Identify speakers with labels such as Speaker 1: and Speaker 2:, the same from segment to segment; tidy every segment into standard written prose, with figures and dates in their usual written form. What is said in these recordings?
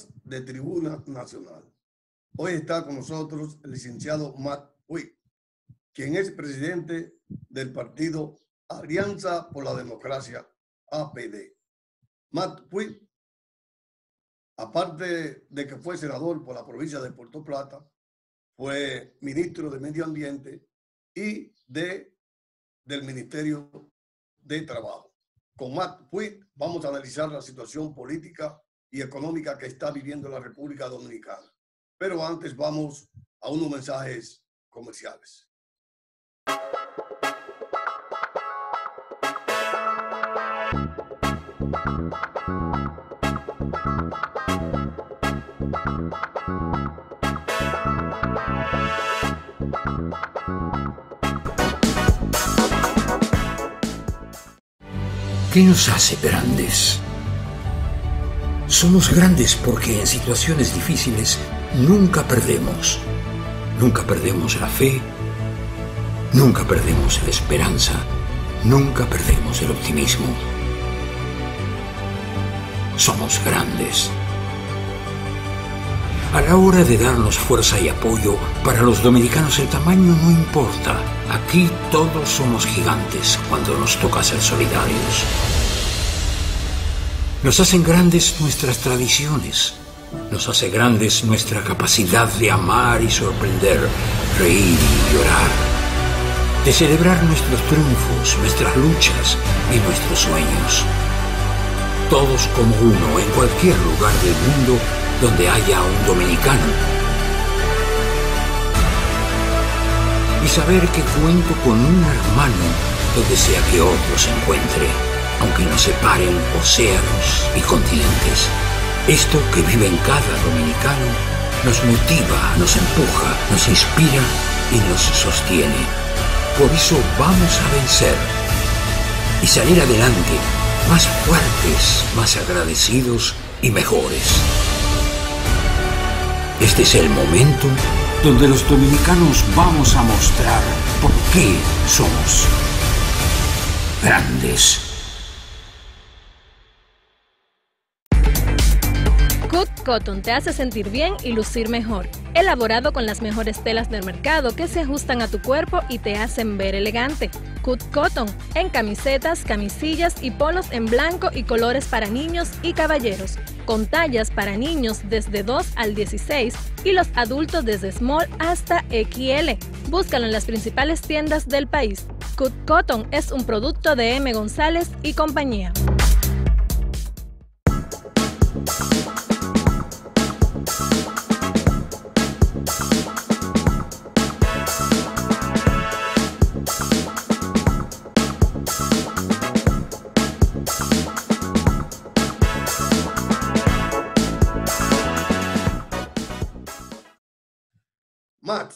Speaker 1: Noticias de Tribuna Nacional. Hoy está con nosotros el licenciado Matt Puig, quien es presidente del partido Alianza por la Democracia, APD. Matt Puig, aparte de que fue senador por la provincia de Puerto Plata, fue ministro de Medio Ambiente y del Ministerio de Trabajo. Con Matt Puig vamos a analizar la situación política y económica que está viviendo la República Dominicana. Pero antes vamos a unos mensajes comerciales.
Speaker 2: ¿Qué nos hace grandes? Somos grandes porque en situaciones difíciles nunca perdemos. Nunca perdemos la fe, nunca perdemos la esperanza, nunca perdemos el optimismo. Somos grandes. A la hora de darnos fuerza y apoyo, para los dominicanos el tamaño no importa. Aquí todos somos gigantes cuando nos toca ser solidarios. Nos hacen grandes nuestras tradiciones. Nos hace grandes nuestra capacidad de amar y sorprender, reír y llorar. De celebrar nuestros triunfos, nuestras luchas y nuestros sueños. Todos como uno en cualquier lugar del mundo donde haya un dominicano. Y saber que cuento con un hermano donde sea que otro se encuentre, aunque nos separen océanos y continentes. Esto que vive en cada dominicano nos motiva, nos empuja, nos inspira y nos sostiene. Por eso vamos a vencer y salir adelante, más fuertes, más agradecidos y mejores. Este es el momento donde los dominicanos vamos a mostrar por qué somos grandes.
Speaker 3: Cut Cotton te hace sentir bien y lucir mejor. Elaborado con las mejores telas del mercado que se ajustan a tu cuerpo y te hacen ver elegante. Cut Cotton en camisetas, camisillas y polos en blanco y colores para niños y caballeros. Con tallas para niños desde 2 al 16 y los adultos desde small hasta XL. Búscalo en las principales tiendas del país. Cut Cotton es un producto de M. González y compañía.
Speaker 1: Matt,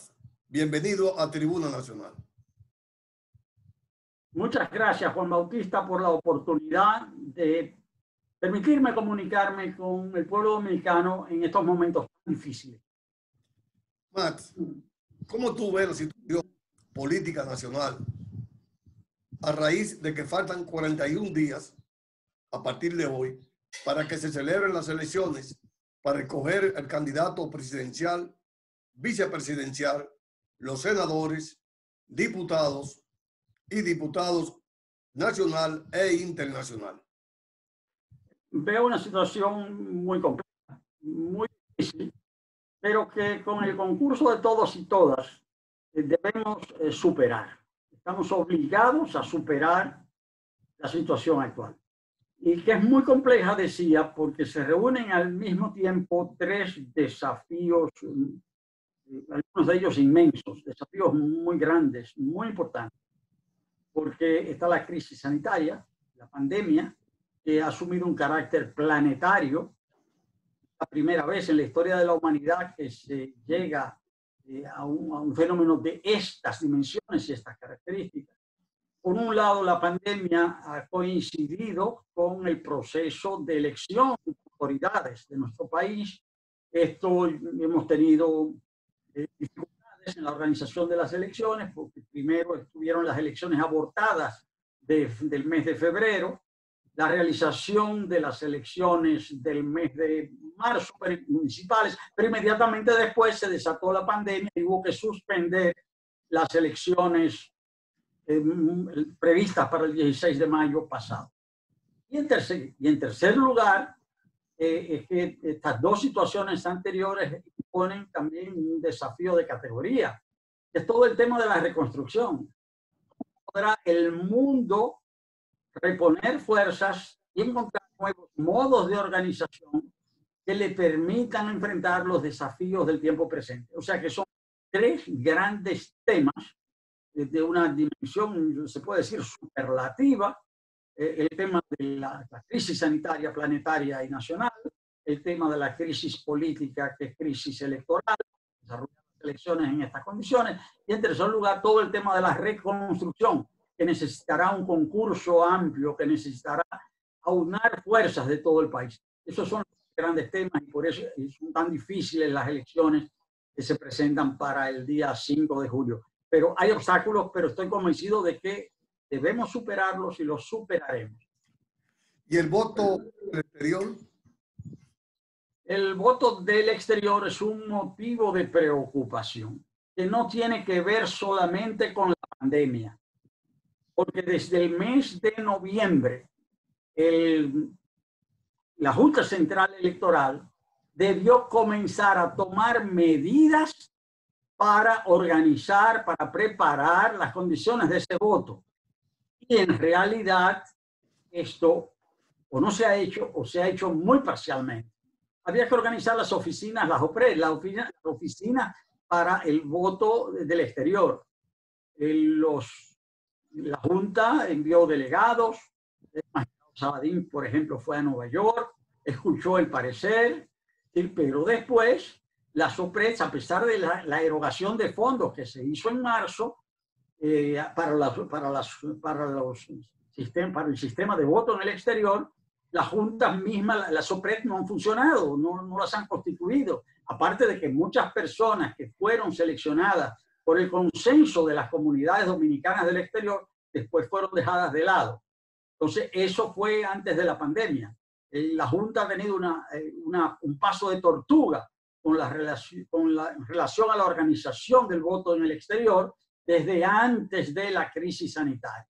Speaker 1: bienvenido a Tribuna Nacional.
Speaker 4: Muchas gracias, Juan Bautista, por la oportunidad de permitirme comunicarme con el pueblo dominicano en estos momentos tan difíciles.
Speaker 1: Matt, ¿cómo tú ves la situación política nacional a raíz de que faltan 41 días a partir de hoy para que se celebren las elecciones para escoger el candidato presidencial, vicepresidencial, los senadores, diputados y diputados nacional e internacional?
Speaker 4: Veo una situación muy compleja, muy difícil, pero que con el concurso de todos y todas debemos superar. Estamos obligados a superar la situación actual. Y que es muy compleja, decía, porque se reúnen al mismo tiempo tres desafíos, algunos de ellos inmensos, desafíos muy grandes, muy importantes, porque está la crisis sanitaria, la pandemia, que ha asumido un carácter planetario, la primera vez en la historia de la humanidad que se llega a un fenómeno de estas dimensiones y estas características. Por un lado, la pandemia ha coincidido con el proceso de elección de autoridades de nuestro país. Esto hemos tenido dificultades en la organización de las elecciones, porque primero estuvieron las elecciones abortadas del mes de febrero, la realización de las elecciones del mes de marzo municipales, pero inmediatamente después se desató la pandemia y hubo que suspender las elecciones previstas para el 16 de mayo pasado. Y en tercer lugar, es que estas dos situaciones anteriores ponen también un desafío de categoría, que es todo el tema de la reconstrucción. ¿Podrá el mundo reponer fuerzas y encontrar nuevos modos de organización que le permitan enfrentar los desafíos del tiempo presente? O sea que son tres grandes temas de una dimensión, se puede decir, superlativa. El tema de la crisis sanitaria planetaria y nacional, el tema de la crisis política, que es crisis electoral, desarrollar las elecciones en estas condiciones, y en tercer lugar todo el tema de la reconstrucción, que necesitará un concurso amplio, que necesitará aunar fuerzas de todo el país. Esos son los grandes temas y por eso son tan difíciles las elecciones que se presentan para el día 5 de julio. Pero hay obstáculos, pero estoy convencido de que debemos superarlos y los superaremos.
Speaker 1: ¿Y el voto del exterior?
Speaker 4: El voto del exterior es un motivo de preocupación que no tiene que ver solamente con la pandemia, porque desde el mes de noviembre la Junta Central Electoral debió comenzar a tomar medidas para organizar, para preparar las condiciones de ese voto. Y en realidad esto o no se ha hecho o se ha hecho muy parcialmente. Había que organizar las oficinas, las OPRE, la oficina para el voto del exterior. La Junta envió delegados. El magistrado Sabadín, por ejemplo, fue a Nueva York, escuchó el parecer, pero después las OPRE, a pesar de la erogación de fondos que se hizo en marzo para el sistema de voto en el exterior, las juntas mismas, las OPRED no han funcionado, no las han constituido. Aparte de que muchas personas que fueron seleccionadas por el consenso de las comunidades dominicanas del exterior, después fueron dejadas de lado. Entonces, eso fue antes de la pandemia. La Junta ha tenido un paso de tortuga en relación a la organización del voto en el exterior desde antes de la crisis sanitaria.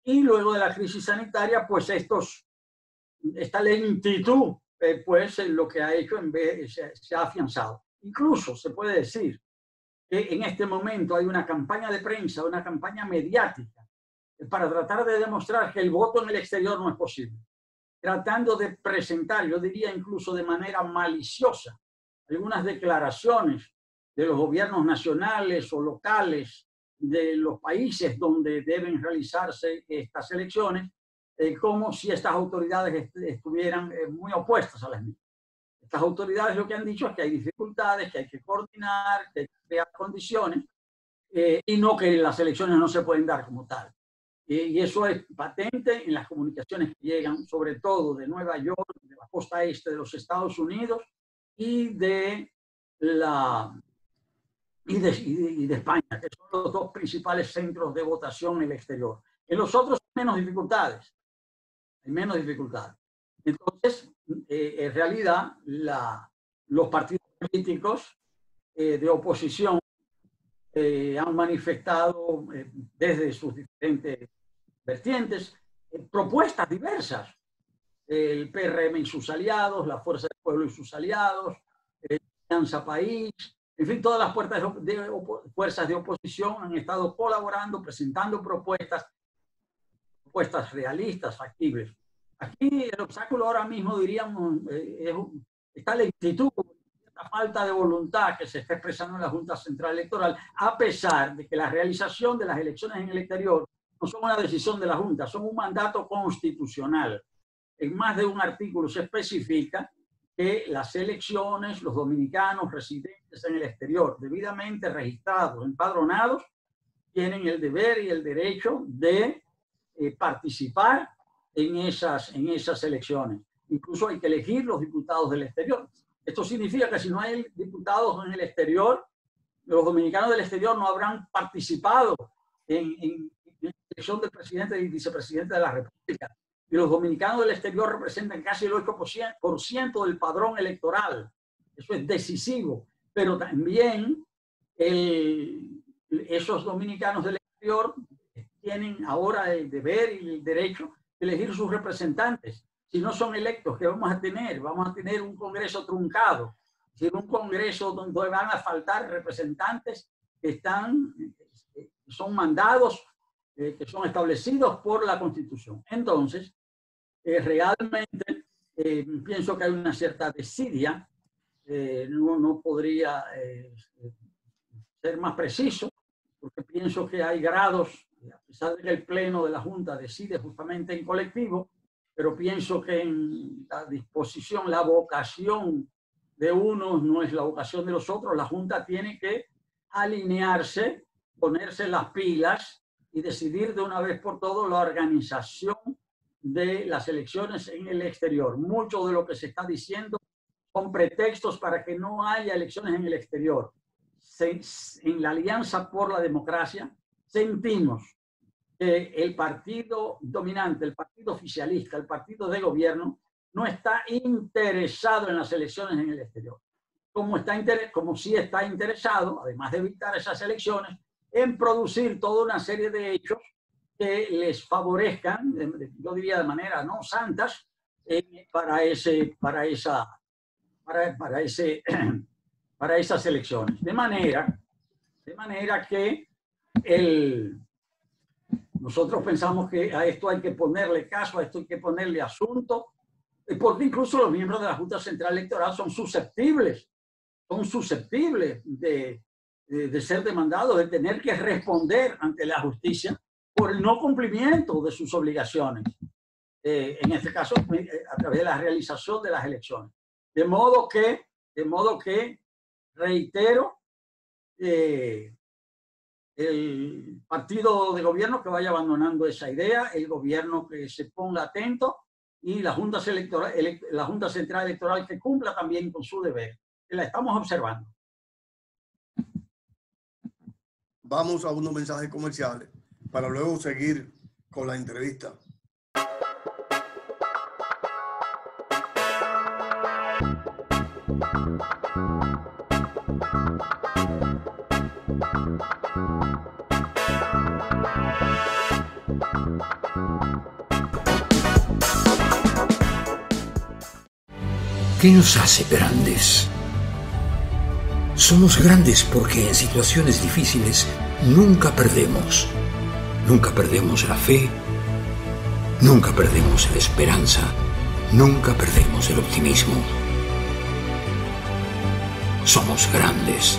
Speaker 4: Y luego de la crisis sanitaria, pues esta lentitud, pues lo que ha hecho se ha afianzado. Incluso se puede decir que en este momento hay una campaña de prensa, una campaña mediática para tratar de demostrar que el voto en el exterior no es posible. Tratando de presentar, yo diría incluso de manera maliciosa, algunas declaraciones de los gobiernos nacionales o locales de los países donde deben realizarse estas elecciones, como si estas autoridades estuvieran muy opuestas a las mismas. Estas autoridades lo que han dicho es que hay dificultades, que hay que coordinar, que hay que crear condiciones, y no que las elecciones no se pueden dar como tal. Y eso es patente en las comunicaciones que llegan, sobre todo de Nueva York, de la costa este de los Estados Unidos y de España, que son los dos principales centros de votación en el exterior. En los otros hay menos dificultades. Hay menos dificultades. Entonces, en realidad, los partidos políticos de oposición han manifestado desde sus diferentes vertientes propuestas diversas. El PRM y sus aliados, la Fuerza del Pueblo y sus aliados, Alianza País, en fin, todas las fuerzas de oposición han estado colaborando, presentando propuestas realistas, factibles. Aquí el obstáculo ahora mismo, diríamos, es esta lentitud, esta falta de voluntad que se está expresando en la Junta Central Electoral, a pesar de que la realización de las elecciones en el exterior no son una decisión de la Junta, son un mandato constitucional. En más de un artículo se especifica que las elecciones, los dominicanos residentes en el exterior, debidamente registrados, empadronados, tienen el deber y el derecho de participar en esas elecciones. Incluso hay que elegir los diputados del exterior. Esto significa que si no hay diputados en el exterior, los dominicanos del exterior no habrán participado en la elección del presidente y vicepresidente de la República. y los dominicanos del exterior representan casi el 8% del padrón electoral. Eso es decisivo, pero también esos dominicanos del exterior tienen ahora el deber y el derecho de elegir sus representantes. Si no son electos, ¿qué vamos a tener? Vamos a tener un Congreso truncado, es decir, un Congreso donde van a faltar representantes que son mandados, que son establecidos por la Constitución. Entonces, realmente pienso que hay una cierta desidia, no podría ser más preciso, porque pienso que hay grados, a pesar de que el Pleno de la Junta decide justamente en colectivo, pero pienso que en la disposición, la vocación de unos no es la vocación de los otros. La Junta tiene que alinearse, ponerse las pilas y decidir de una vez por todas la organización de las elecciones en el exterior. Mucho de lo que se está diciendo son pretextos para que no haya elecciones en el exterior. En la Alianza por la Democracia sentimos que el partido dominante, el partido oficialista, el partido de gobierno, no está interesado en las elecciones en el exterior. Como sí está interesado, además de evitar esas elecciones, en producir toda una serie de hechos que les favorezcan, yo diría de manera no santas, para esas elecciones. De manera que nosotros pensamos que a esto hay que ponerle caso, a esto hay que ponerle asunto, porque incluso los miembros de la Junta Central Electoral son susceptibles de ser demandados, de tener que responder ante la justicia por el no cumplimiento de sus obligaciones, en este caso a través de la realización de las elecciones. De modo que reitero, el partido de gobierno que vaya abandonando esa idea, el gobierno que se ponga atento y la Junta Central Electoral que cumpla también con su deber, que la estamos observando.
Speaker 1: Vamos a unos mensajes comerciales para luego seguir con la entrevista.
Speaker 2: ¿Qué nos hace grandes? Somos grandes porque en situaciones difíciles nunca perdemos. Nunca perdemos la fe, nunca perdemos la esperanza, nunca perdemos el optimismo. Somos grandes.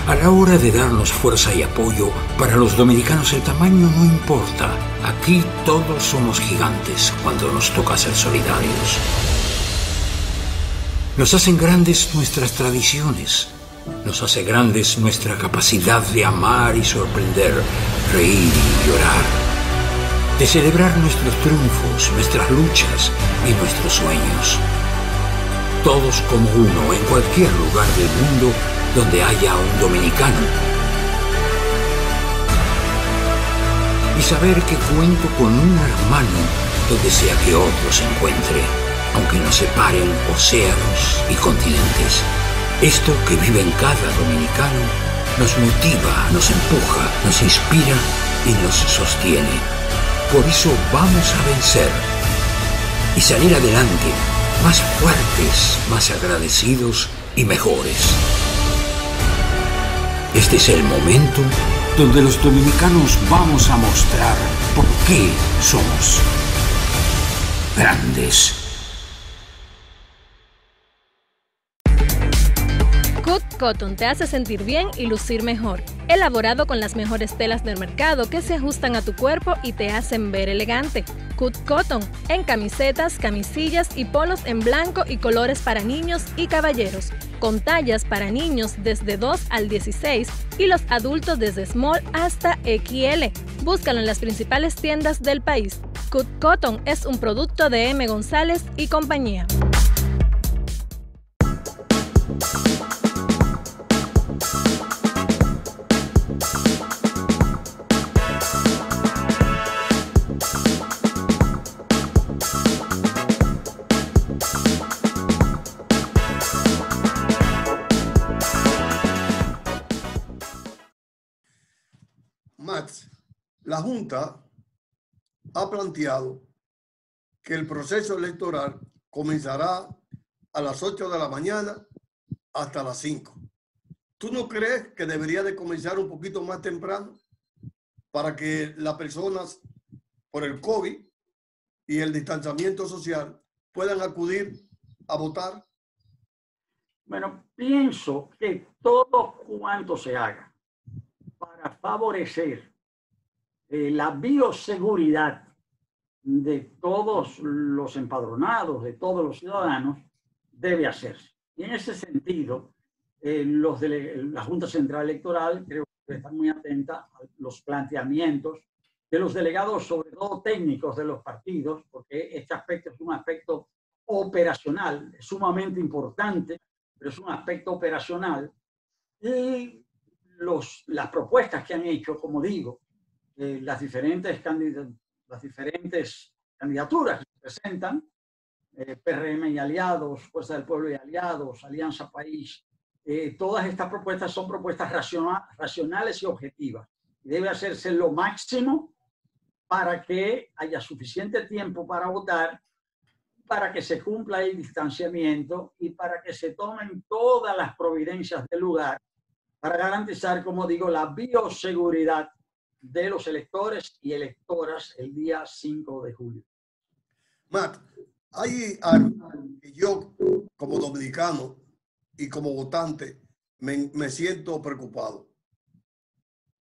Speaker 2: A la hora de darnos fuerza y apoyo, para los dominicanos el tamaño no importa. Aquí todos somos gigantes cuando nos toca ser solidarios. Nos hacen grandes nuestras tradiciones. Nos hace grandes nuestra capacidad de amar y sorprender, reír y llorar. De celebrar nuestros triunfos, nuestras luchas y nuestros sueños. Todos como uno en cualquier lugar del mundo donde haya un dominicano. Y saber que cuento con un hermano donde sea que otro se encuentre, aunque nos separen océanos y continentes. Esto que vive en cada dominicano nos motiva, nos empuja, nos inspira y nos sostiene. Por eso vamos a vencer y salir adelante, más fuertes, más agradecidos y mejores. Este es el momento donde los dominicanos vamos a mostrar por qué somos grandes.
Speaker 3: Cut Cotton te hace sentir bien y lucir mejor. Elaborado con las mejores telas del mercado que se ajustan a tu cuerpo y te hacen ver elegante. Cut Cotton en camisetas, camisillas y polos en blanco y colores para niños y caballeros, con tallas para niños desde 2 al 16 y los adultos desde small hasta XL. Búscalo en las principales tiendas del país. Cut Cotton es un producto de M. González y compañía.
Speaker 1: la Junta ha planteado que el proceso electoral comenzará a las 8 de la mañana hasta las 5. ¿Tú no crees que debería de comenzar un poquito más temprano para que las personas, por el COVID y el distanciamiento social, puedan acudir a votar?
Speaker 4: Bueno, pienso que todo cuanto se haga para favorecer la bioseguridad de todos los empadronados, de todos los ciudadanos, debe hacerse. Y en ese sentido, la Junta Central Electoral creo que debe estar muy atenta a los planteamientos de los delegados, sobre todo técnicos de los partidos, porque este aspecto es un aspecto operacional, es sumamente importante, pero es un aspecto operacional. Y las propuestas que han hecho, como digo, las diferentes candidaturas que se presentan, PRM y aliados, Fuerza del Pueblo y aliados, Alianza País, todas estas propuestas son propuestas racionales y objetivas. Debe hacerse lo máximo para que haya suficiente tiempo para votar, para que se cumpla el distanciamiento y para que se tomen todas las providencias del lugar para garantizar, como digo, la bioseguridad de los electores y electoras el día 5 de julio.
Speaker 1: Matt, hay algo que yo, como dominicano y como votante, me siento preocupado.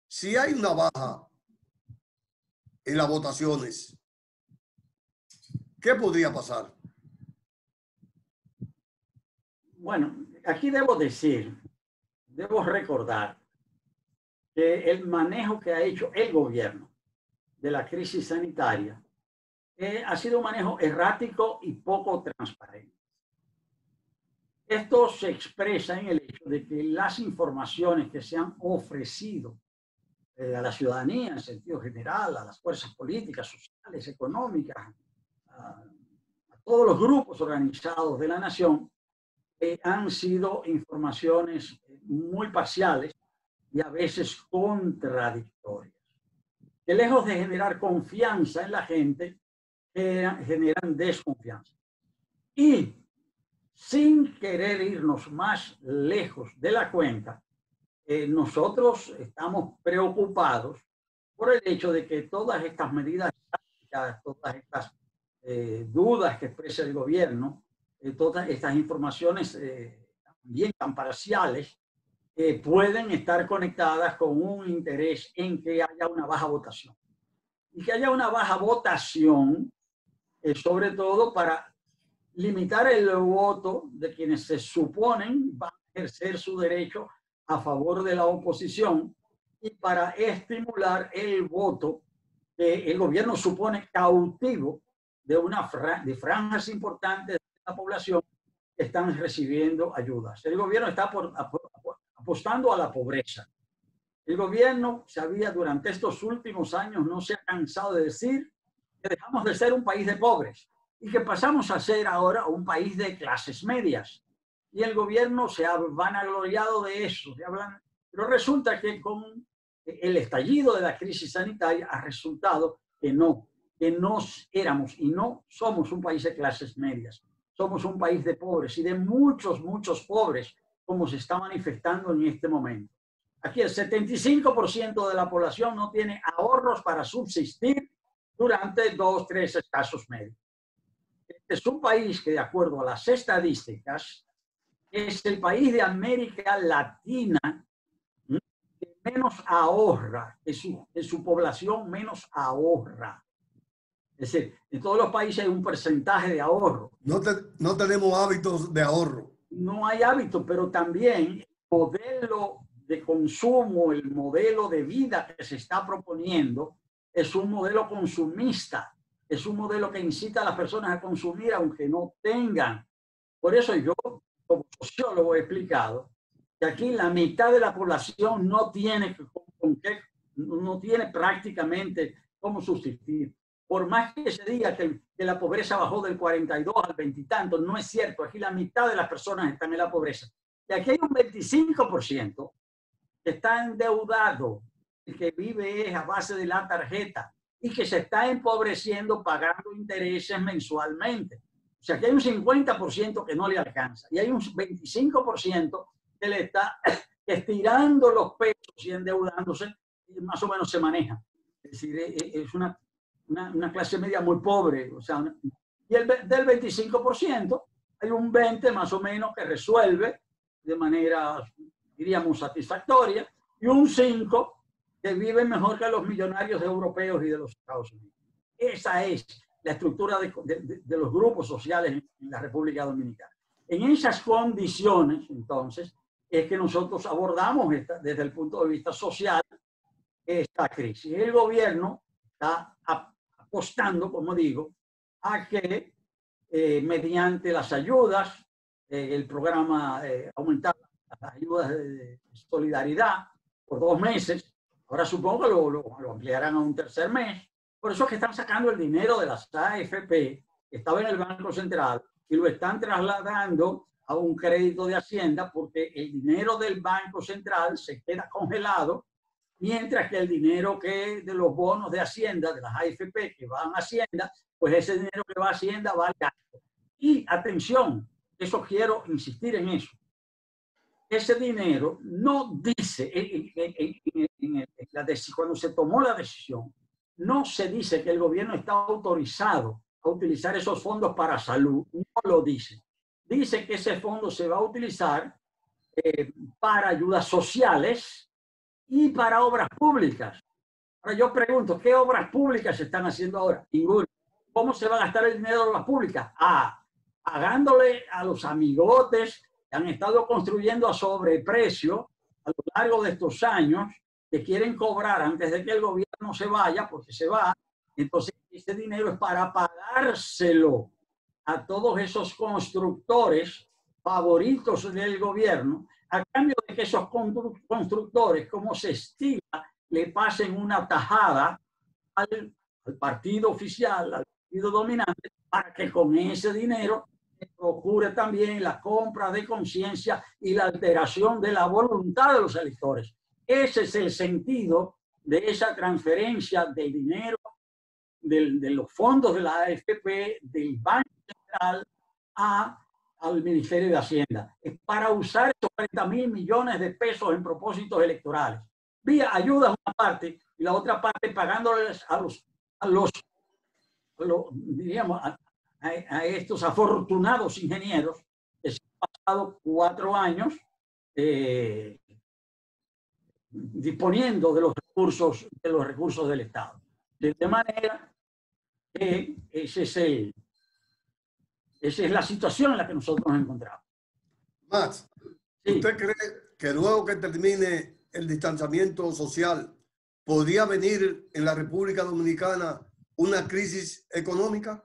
Speaker 1: Si hay una baja en las votaciones, ¿qué podría pasar?
Speaker 4: Bueno, aquí debo recordar que el manejo que ha hecho el gobierno de la crisis sanitaria ha sido un manejo errático y poco transparente. Esto se expresa en el hecho de que las informaciones que se han ofrecido a la ciudadanía en sentido general, a las fuerzas políticas, sociales, económicas, a todos los grupos organizados de la nación, han sido informaciones muy parciales y a veces contradictorias, que lejos de generar confianza en la gente, generan desconfianza. Y sin querer irnos más lejos de la cuenta, nosotros estamos preocupados por el hecho de que todas estas medidas, todas estas dudas que expresa el gobierno, todas estas informaciones también tan parciales, pueden estar conectadas con un interés en que haya una baja votación. Y que haya una baja votación, sobre todo para limitar el voto de quienes se suponen van a ejercer su derecho a favor de la oposición y para estimular el voto que el gobierno supone cautivo de franjas importantes de la población que están recibiendo ayudas. El gobierno está apostando a la pobreza. El gobierno durante estos últimos años no se ha cansado de decir que dejamos de ser un país de pobres y que pasamos a ser ahora un país de clases medias. Y el gobierno se ha vanagloriado de eso. Pero resulta que con el estallido de la crisis sanitaria ha resultado que no éramos y no somos un país de clases medias. Somos un país de pobres y de muchos, muchos pobres, como se está manifestando en este momento. Aquí el 75% de la población no tiene ahorros para subsistir durante 2, 3 escasos meses. Este es un país que, de acuerdo a las estadísticas, es el país de América Latina que menos ahorra, que su población menos ahorra. Es decir, en todos los países hay un porcentaje de ahorro.
Speaker 1: No tenemos hábitos de ahorro.
Speaker 4: No hay hábitos, pero también el modelo de consumo, el modelo de vida que se está proponiendo es un modelo consumista, es un modelo que incita a las personas a consumir aunque no tengan. Por eso yo, como sociólogo, he explicado que aquí la mitad de la población no tiene prácticamente cómo subsistir. Por más que se diga que la pobreza bajó del 42 al 20 y tanto, no es cierto. Aquí la mitad de las personas están en la pobreza. Y aquí hay un 25% que está endeudado, que vive es a base de la tarjeta y que se está empobreciendo pagando intereses mensualmente. O sea, que hay un 50% que no le alcanza y hay un 25% que le está estirando los pechos y endeudándose, y más o menos se maneja. Es decir, es una clase media muy pobre. O sea, y del 25% hay un 20% más o menos que resuelve de manera, diríamos, satisfactoria, y un 5% que vive mejor que los millonarios europeos y de los Estados Unidos. Esa es la estructura de los grupos sociales en la República Dominicana. En esas condiciones, entonces, es que nosotros abordamos desde el punto de vista social esta crisis. El gobierno está apostando, como digo, a que mediante las ayudas, el programa aumentar las ayudas de solidaridad por 2 meses, ahora supongo que lo ampliarán a un tercer mes. Por eso es que están sacando el dinero de las AFP, que estaba en el Banco Central, y lo están trasladando a un crédito de Hacienda, porque el dinero del Banco Central se queda congelado, mientras que el dinero de los bonos de Hacienda, de las AFP que van a Hacienda, pues ese dinero que va a Hacienda va al gasto. Y atención, eso quiero insistir en eso. Ese dinero no dice, cuando se tomó la decisión, no se dice que el gobierno está autorizado a utilizar esos fondos para salud, no lo dice. Dice que ese fondo se va a utilizar para ayudas sociales y para obras públicas. Ahora yo pregunto, ¿qué obras públicas se están haciendo ahora? Ninguna. ¿Cómo se va a gastar el dinero de obras públicas? Pagándole a los amigotes que han estado construyendo a sobreprecio a lo largo de estos años, que quieren cobrar antes de que el gobierno se vaya, porque se va. Entonces, ese dinero es para pagárselo a todos esos constructores favoritos del gobierno, a cambio de que esos constructores, como se estila, le pasen una tajada al partido oficial, al partido dominante, para que con ese dinero procure también la compra de conciencia y la alteración de la voluntad de los electores. Ese es el sentido de esa transferencia del dinero de los fondos de la AFP, del Banco Central, al Ministerio de Hacienda. Es para usar esos 40.000 millones de pesos en propósitos electorales. Vía ayudas una parte y la otra parte pagándoles diríamos, a estos afortunados ingenieros que se han pasado 4 años disponiendo de los recursos del Estado. De manera que esa es la situación en la que nosotros nos encontramos.
Speaker 1: Max, ¿usted cree que luego que termine el distanciamiento social podría venir en la República Dominicana una crisis económica?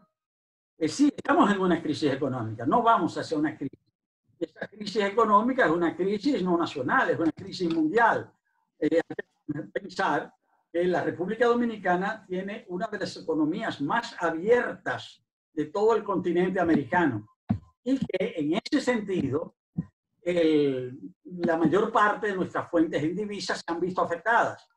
Speaker 4: Sí, estamos en una crisis económica, no vamos hacia una crisis. Esta crisis económica es una crisis no nacional, es una crisis mundial. Hay que pensar que la República Dominicana tiene una de las economías más abiertas de todo el continente americano y que en ese sentido la mayor parte de nuestras fuentes en divisas se han visto afectadas.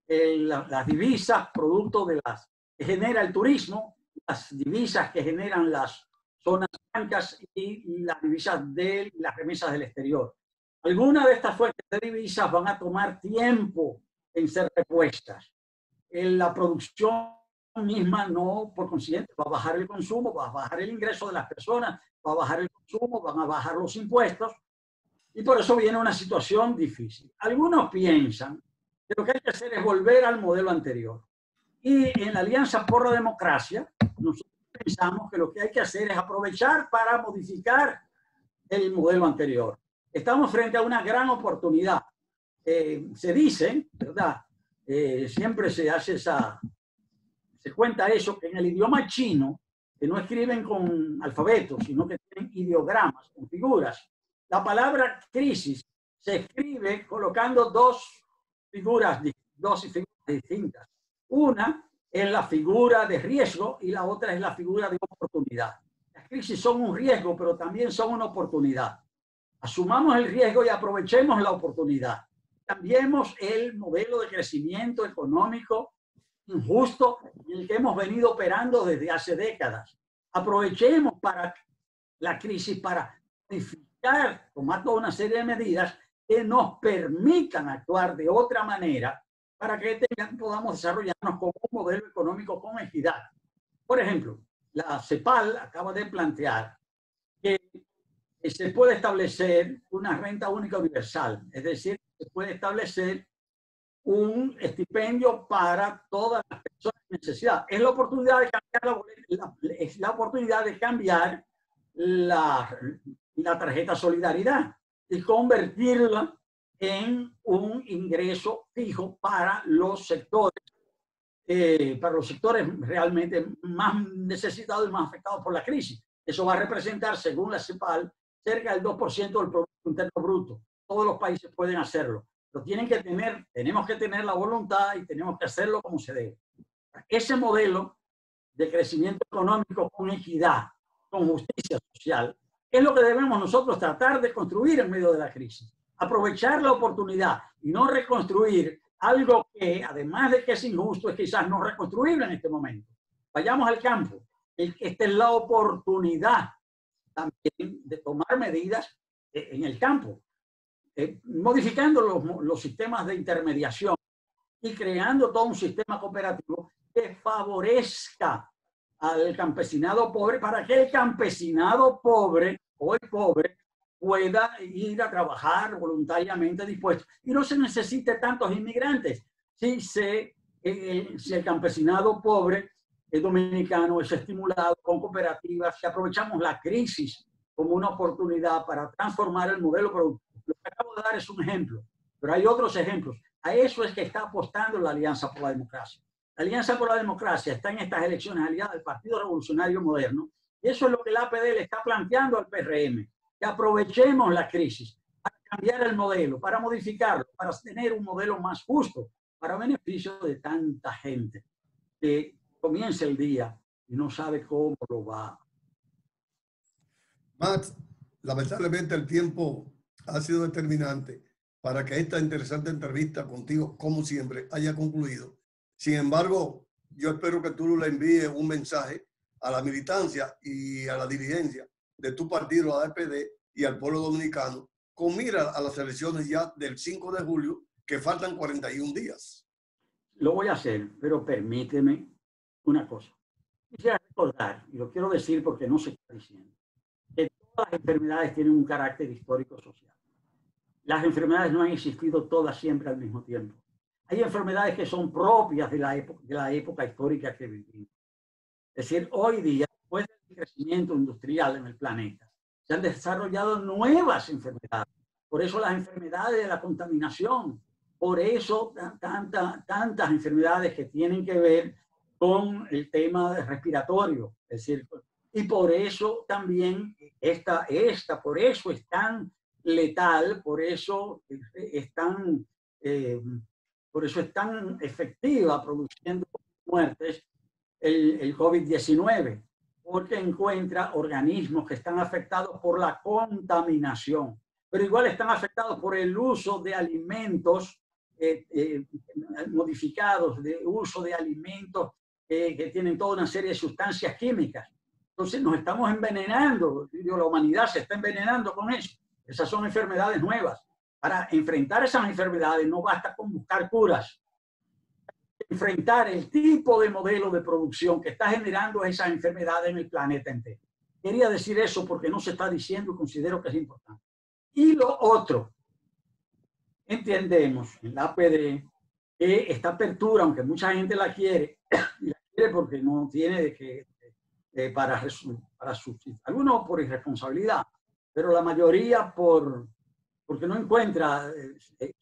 Speaker 4: Las divisas, producto de las que genera el turismo, las divisas que generan las zonas francas y las divisas de las remesas del exterior. Algunas de estas fuentes de divisas van a tomar tiempo en ser repuestas. La producción misma no, por consiguiente, va a bajar el consumo, va a bajar el ingreso de las personas, va a bajar el consumo, van a bajar los impuestos y por eso viene una situación difícil. Algunos piensan que lo que hay que hacer es volver al modelo anterior. Y en la Alianza por la Democracia, nosotros pensamos que lo que hay que hacer es aprovechar para modificar el modelo anterior. Estamos frente a una gran oportunidad. Se dice, ¿verdad? Siempre se cuenta eso, que en el idioma chino, que no escriben con alfabetos, sino que tienen ideogramas, con figuras. La palabra crisis se escribe colocando dos figuras distintas. Una es la figura de riesgo y la otra es la figura de oportunidad. Las crisis son un riesgo, pero también son una oportunidad. Asumamos el riesgo y aprovechemos la oportunidad. cambiemos el modelo de crecimiento económico injusto en el que hemos venido operando desde hace décadas. Aprovechemos para la crisis para modificar, tomar toda una serie de medidas que nos permitan actuar de otra manera para que podamos desarrollarnos con un modelo económico con equidad. Por ejemplo, la CEPAL acaba de plantear que se puede establecer una renta única universal, es decir, se puede establecer un estipendio para todas las personas en necesidad. Es la oportunidad de cambiar la tarjeta Solidaridad y convertirla en un ingreso fijo para los sectores realmente más necesitados y más afectados por la crisis. Eso va a representar, según la CEPAL, cerca del 2% del Producto Interno Bruto. Todos los países pueden hacerlo. Pero tenemos que tener la voluntad y tenemos que hacerlo como se debe. Ese modelo de crecimiento económico con equidad, con justicia social, es lo que debemos nosotros tratar de construir en medio de la crisis. Aprovechar la oportunidad y no reconstruir algo que, además de que es injusto, es quizás no reconstruible en este momento. Vayamos al campo. Esta es la oportunidad también de tomar medidas en el campo, modificando los sistemas de intermediación y creando todo un sistema cooperativo que favorezca al campesinado pobre para que el campesinado pobre, hoy pobre, pueda ir a trabajar voluntariamente dispuesto y no se necesite tantos inmigrantes. Si el campesinado pobre dominicano es estimulado con cooperativas, si aprovechamos la crisis como una oportunidad para transformar el modelo productivo. Lo que acabo de dar es un ejemplo, pero hay otros ejemplos. A eso es que está apostando la Alianza por la Democracia. La Alianza por la Democracia está en estas elecciones aliada al Partido Revolucionario Moderno y eso es lo que la APD le está planteando al PRM. Que aprovechemos la crisis para cambiar el modelo, para modificarlo, para tener un modelo más justo, para beneficio de tanta gente que comienza el día y no sabe cómo lo va.
Speaker 1: Matt, lamentablemente el tiempo ha sido determinante para que esta interesante entrevista contigo, como siempre, haya concluido. Sin embargo, yo espero que tú le envíes un mensaje a la militancia y a la dirigencia de tu partido, a la APD, y al pueblo dominicano, con mira a las elecciones ya del 5 de julio, que faltan 41 días.
Speaker 4: Lo voy a hacer, pero permíteme una cosa. Quisiera recordar, y lo quiero decir porque no se está diciendo, que todas las enfermedades tienen un carácter histórico-social. Las enfermedades no han existido todas siempre al mismo tiempo. Hay enfermedades que son propias de la época histórica que vivimos. Es decir, hoy día, después del crecimiento industrial en el planeta, se han desarrollado nuevas enfermedades. Por eso las enfermedades de la contaminación, por eso tantas enfermedades que tienen que ver con el tema respiratorio. Es decir, y por eso también por eso es tan letal, por eso es tan efectiva produciendo muertes el COVID-19, porque encuentra organismos que están afectados por la contaminación, pero igual están afectados por el uso de alimentos modificados, de uso de alimentos que tienen toda una serie de sustancias químicas. Entonces nos estamos envenenando, la humanidad se está envenenando con eso. Esas son enfermedades nuevas. Para enfrentar esas enfermedades no basta con buscar curas. Enfrentar el tipo de modelo de producción que está generando esas enfermedades en el planeta entero. Quería decir eso porque no se está diciendo y considero que es importante. Y lo otro, entendemos en la APD que esta apertura, aunque mucha gente la quiere, y la quiere porque no tiene de que para subsistir, algunos por irresponsabilidad, pero la mayoría porque no encuentra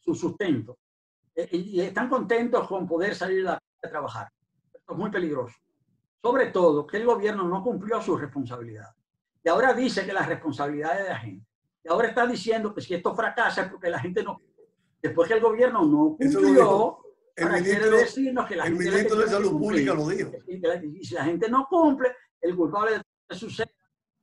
Speaker 4: su sustento. Y están contentos con poder salir a trabajar. Esto es muy peligroso. Sobre todo que el gobierno no cumplió su responsabilidad. Y ahora dice que la responsabilidad es de la gente. Y ahora está diciendo que si esto fracasa es porque la gente no... Después que el gobierno no cumplió, quiere decirnos que la gente...
Speaker 1: El ministro de Salud Pública lo dijo.
Speaker 4: Y si la gente no cumple, el culpable de que suceda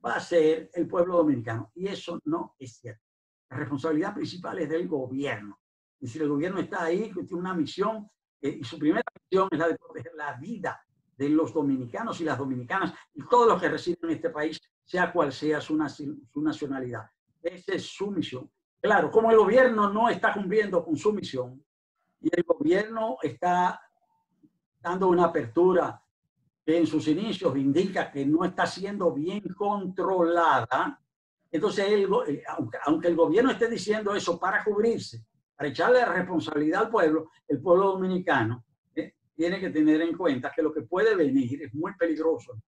Speaker 4: va a ser el pueblo dominicano. Y eso no es cierto. La responsabilidad principal es del gobierno. Es decir, el gobierno está ahí, tiene una misión, y su primera misión es la de proteger la vida de los dominicanos y las dominicanas y todos los que residen en este país, sea cual sea su nacionalidad. Esa es su misión. Claro, como el gobierno no está cumpliendo con su misión y el gobierno está dando una apertura que en sus inicios indica que no está siendo bien controlada, entonces aunque el gobierno esté diciendo eso para cubrirse, para echarle la responsabilidad al pueblo, el pueblo dominicano tiene que tener en cuenta que lo que puede venir es muy peligroso.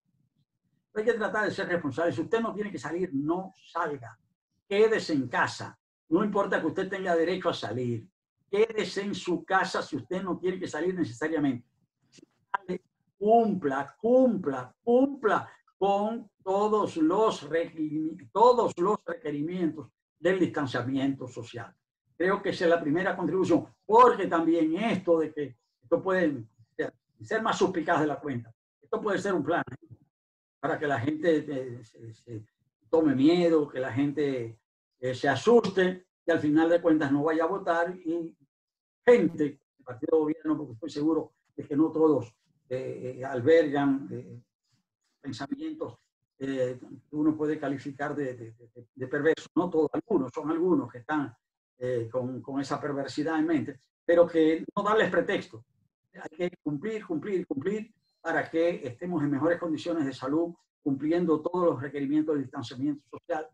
Speaker 4: Hay que tratar de ser responsable. Si usted no tiene que salir, no salga. Quédese en casa. No importa que usted tenga derecho a salir. Quédese en su casa si usted no tiene que salir necesariamente. Si sale, cumpla con todos los requerimientos del distanciamiento social. Creo que esa es la primera contribución, porque también esto de que esto puede ser más suspicaz de la cuenta. Esto puede ser un plan para que la gente se tome miedo, que la gente se asuste y al final de cuentas no vaya a votar y gente del partido de gobierno, porque estoy seguro de que no todos albergan pensamientos que uno puede calificar de perversos, no todos, son algunos que están con esa perversidad en mente, pero que no darles pretexto. Hay que cumplir para que estemos en mejores condiciones de salud, cumpliendo todos los requerimientos de distanciamiento social,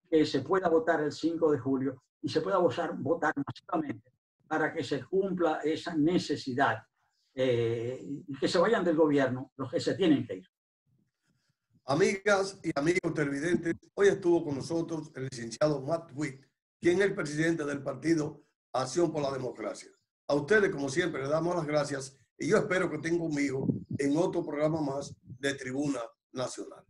Speaker 4: que se pueda votar el 5 de julio y se pueda votar masivamente para que se cumpla esa necesidad y que se vayan del gobierno los que se tienen que ir.
Speaker 1: Amigas y amigos televidentes, hoy estuvo con nosotros el licenciado Matt Witt, quien es el presidente del partido Acción por la Democracia. A ustedes, como siempre, les damos las gracias y yo espero que estén conmigo en otro programa más de Tribuna Nacional.